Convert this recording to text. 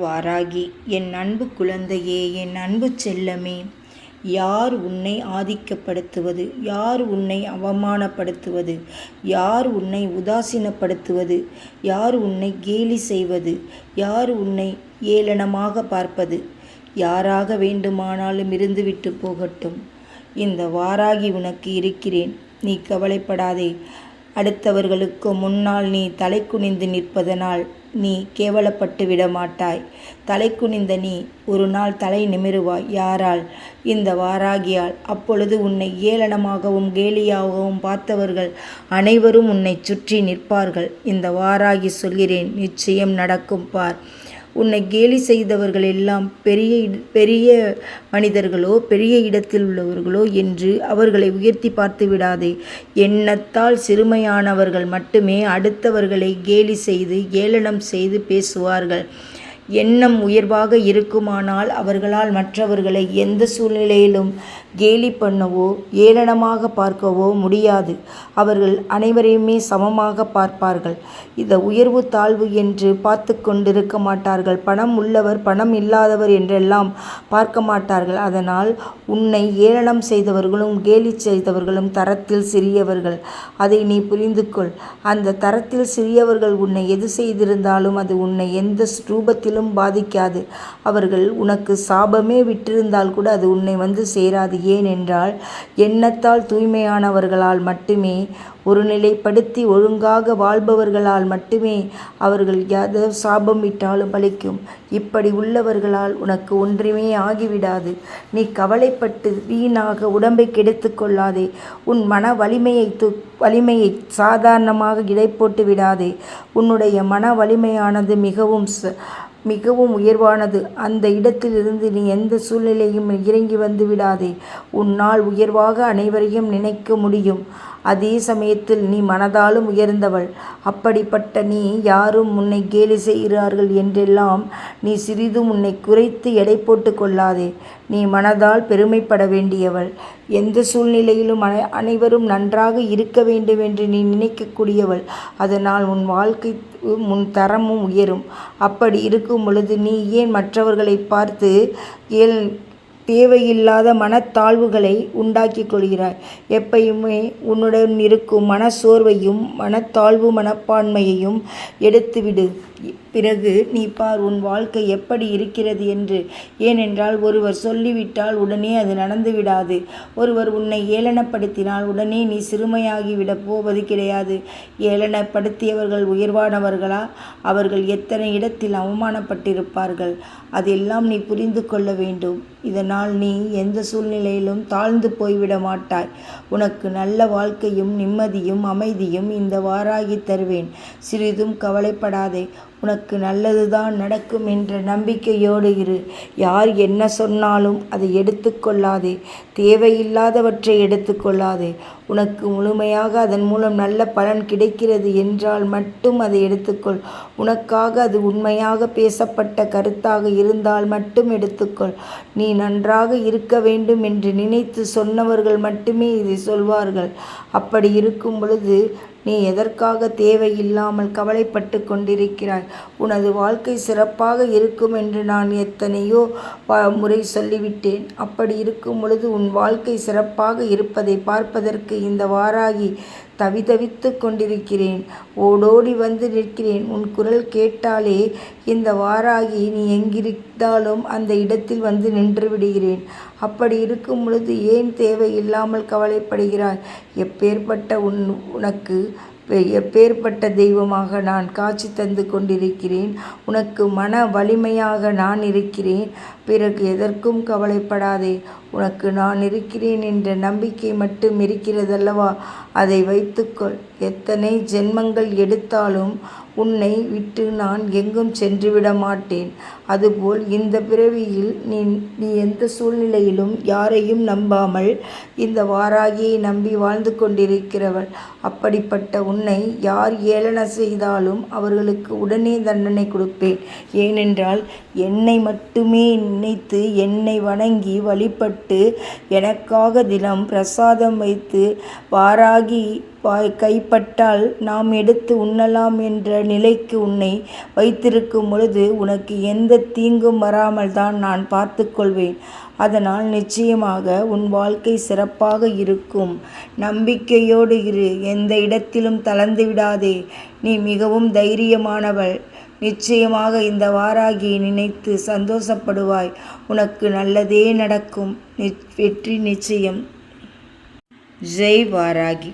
வாராகி, என் அன்பு குழந்தையே, என் அன்பு செல்லமே, யார் உன்னை ஆதிக்கப்படுத்துவது, யார் உன்னை அவமானப்படுத்துவது, யார் உன்னை உதாசீனப்படுத்துவது, யார் உன்னை கேலி செய்வது, யார் உன்னை ஏளனமாக பார்ப்பது, யாராக வேண்டுமானாலும் இருந்துவிட்டு போகட்டும். இந்த வாராகி உனக்கு இருக்கிறேன். நீ கவலைப்படாதே. அடுத்தவர்களுக்கு முன்னால் நீ தலை குனிந்து நிற்பதனால் நீ கேவலப்பட்டு விட மாட்டாய். தலை குனிந்த நீ ஒரு நாள் தலை நிமிருவாய். யாரால்? இந்த வாராகியால். அப்பொழுது உன்னை ஏளனமாகவும் கேலியாகவும் பார்த்தவர்கள் அனைவரும் உன்னை சுற்றி நிற்பார்கள். இந்த வாராகி சொல்கிறேன், நிச்சயம் நடக்கும் பார். உன்னை கேலி செய்தவர்கள் எல்லாம் பெரிய மனிதர்களோ பெரிய இடத்தில் உள்ளவர்களோ என்று அவர்களை உயர்த்தி பார்த்து விடாதே. எண்ணத்தால் சிறுமையானவர்கள் மட்டுமே அடுத்தவர்களை கேலி செய்து ஏளனம் செய்து பேசுவார்கள். எண்ணம் உயர்வாக இருக்குமானால் அவர்களால் மற்றவர்களை எந்த சூழ்நிலையிலும் கேலி பண்ணவோ ஏளனமாக பார்க்கவோ முடியாது. அவர்கள் அனைவரையுமே சமமாக பார்ப்பார்கள். இந்த உயர்வு தாழ்வு என்று பார்த்து கொண்டிருக்க மாட்டார்கள். பணம் உள்ளவர் பணம் இல்லாதவர் என்றெல்லாம் பார்க்க மாட்டார்கள். அதனால் உன்னை ஏளனம் செய்தவர்களும் கேலி செய்தவர்களும் தரத்தில் சிறியவர்கள். அதை நீ புரிந்து கொள். அந்த தரத்தில் சிறியவர்கள் உன்னை எது செய்திருந்தாலும் அது உன்னை எந்த ரூபத்திலும் பாதிக்காது. அவர்கள் உனக்கு சாபமே விட்டிருந்தால் கூட அது உன்னை வந்து சேராது. ஏனென்றால் எண்ணத்தால் தூய்மையானவர்களால் மட்டுமே, ஒரு நிலைப்படுத்தி ஒழுங்காக வாழ்பவர்களால் மட்டுமே அவர்கள் எதை சாபம் விட்டாலும் பலிக்கும். இப்படி உள்ளவர்களால் உனக்கு ஒன்றுமே ஆகிவிடாது. நீ கவலைப்பட்டு வீணாக உடம்பை கெடுத்து கொள்ளாதே. உன் மன வலிமையை சாதாரணமாக இடை போட்டு விடாதே. உன்னுடைய மன வலிமையானது மிகவும் உயர்வானது. அந்த இடத்திலிருந்து நீ எந்த சூழ்நிலையும் இறங்கி வந்து விடாதே. உன்னால் உயர்வாக அனைவரையும் நினைக்க முடியும். அதே சமயத்தில் நீ மனதாலும் உயர்ந்தவள். அப்படிப்பட்ட நீ யாரும் உன்னை கேலி செய்கிறார்கள் என்றெல்லாம் நீ சிறிதும் உன்னை குறைத்து எடை போட்டு கொள்ளாதே. நீ மனதால் பெருமைப்பட வேண்டியவள். எந்த சூழ்நிலையிலும் அனைவரும் நன்றாக இருக்க வேண்டும் என்று நீ நினைக்கக்கூடியவள். அதனால் உன் வாழ்க்கை உன் தரமும் உயரும். அப்படி இருக்கும் பொழுது நீ ஏன் மற்றவர்களை பார்த்து தேவையில்லாத மனத்தாழ்வுகளை உண்டாக்கி கொள்கிறாய்? எப்பயுமே உன்னுடன் இருக்கும் மனச்சோர்வையும் மனத்தாழ்வு மனப்பான்மையையும் எடுத்துவிடு. பிறகு நீ பார் உன் வாழ்க்கை எப்படி இருக்கிறது என்று. ஏனென்றால் ஒருவர் சொல்லிவிட்டால் உடனே அது நடந்து விடாது. ஒருவர் உன்னை ஏளனப்படுத்தினால் உடனே நீ சிறுமையாகிவிட போவது கிடையாது. ஏளனப்படுத்தியவர்கள் உயர்வானவர்களா? அவர்கள் எத்தனை இடத்தில் அவமானப்பட்டிருப்பார்கள். அதெல்லாம் நீ புரிந்து கொள்ள வேண்டும். இதனால் நீ எந்த சூழ்நிலையிலும் தாழ்ந்து போய்விட மாட்டாய். உனக்கு நல்ல வாழ்க்கையும் நிம்மதியும் அமைதியும் இந்த வாராகி தருவேன். சிறிதும் கவலைப்படாதே. உனக்கு நல்லதுதான் நடக்கும் என்ற நம்பிக்கையோடு இரு. யார் என்ன சொன்னாலும் அதை எடுத்துக்கொள்ளாதே. தேவையில்லாதவற்றை எடுத்துக்கொள்ளாதே. உனக்கு முழுமையாக அதன் மூலம் நல்ல பலன் கிடைக்கிறது என்றால் மட்டும் அதை எடுத்துக்கொள். உனக்காக அது உண்மையாக பேசப்பட்ட கருத்தாக இருந்தால் மட்டும் எடுத்துக்கொள். நீ நன்றாக இருக்க வேண்டும் என்று நினைத்து சொன்னவர்கள் மட்டுமே இதை சொல்வார்கள். அப்படி இருக்கும் பொழுது நீ எதற்காக தேவையில்லாமல் கவலைப்பட்டு கொண்டிருக்கிறாய்? உனது வாழ்க்கை சிறப்பாக இருக்கும் என்று நான் எத்தனையோ முறை சொல்லிவிட்டேன். அப்படி இருக்கும் பொழுது உன் வாழ்க்கை சிறப்பாக இருப்பதை பார்ப்பதற்கு இந்த வாராகி தவித்து கொண்டிருக்கிறேன். ஓடோடி வந்து நிற்கிறேன். உன் குரல் கேட்டாலே இந்த வாராகி நீ எங்கிருந்தாலும் அந்த இடத்தில் வந்து நின்று விடுகிறேன். அப்படி இருக்கும் பொழுது ஏன் தேவையில்லாமல் கவலைப்படுகிறாய்? எப்பேற்பட்ட தெய்வமாக நான் காட்சி தந்து கொண்டிருக்கிறேன். உனக்கு மன வலிமையாக நான் இருக்கிறேன். பிறகு எதற்கும் கவலைப்படாதே. உனக்கு நான் இருக்கிறேன் என்ற நம்பிக்கை மட்டும் இருக்கிறதல்லவா, அதை வைத்துக்கொள். எத்தனை ஜென்மங்கள் எடுத்தாலும் உன்னை விட்டு நான் எங்கும் சென்றுவிட மாட்டேன். அதுபோல் இந்த பிறவியில் நீ எந்த சூழ்நிலையிலும் யாரையும் நம்பாமல் இந்த வாராகியை நம்பி வாழ்ந்து கொண்டிருக்கிறவள். அப்படிப்பட்ட உன்னை யார் ஏளன செய்தாலும் அவர்களுக்கு உடனே தண்டனை கொடுப்பேன். ஏனென்றால் என்னை மட்டுமே நினைத்து என்னை வணங்கி வழிபட்டு எனக்காக தினம் பிரசாதம் வைத்து வாராகி கைப்பட்டால் நாம் எடுத்து உண்ணலாம் என்ற நிலைக்கு உன்னை வைத்திருக்கும் பொழுது உனக்கு எந்த தீங்கும் வராமல் தான் நான் பார்த்து கொள்வேன். அதனால் நிச்சயமாக உன் வாழ்க்கை சிறப்பாக இருக்கும். நம்பிக்கையோடு இரு. எந்த இடத்திலும் தளர்ந்து விடாதே. நீ மிகவும் தைரியமானவள். நிச்சயமாக இந்த வாராகியை நினைத்து சந்தோஷப்படுவாய். உனக்கு நல்லதே நடக்கும். வெற்றி நிச்சயம். ஜெய் வாராகி.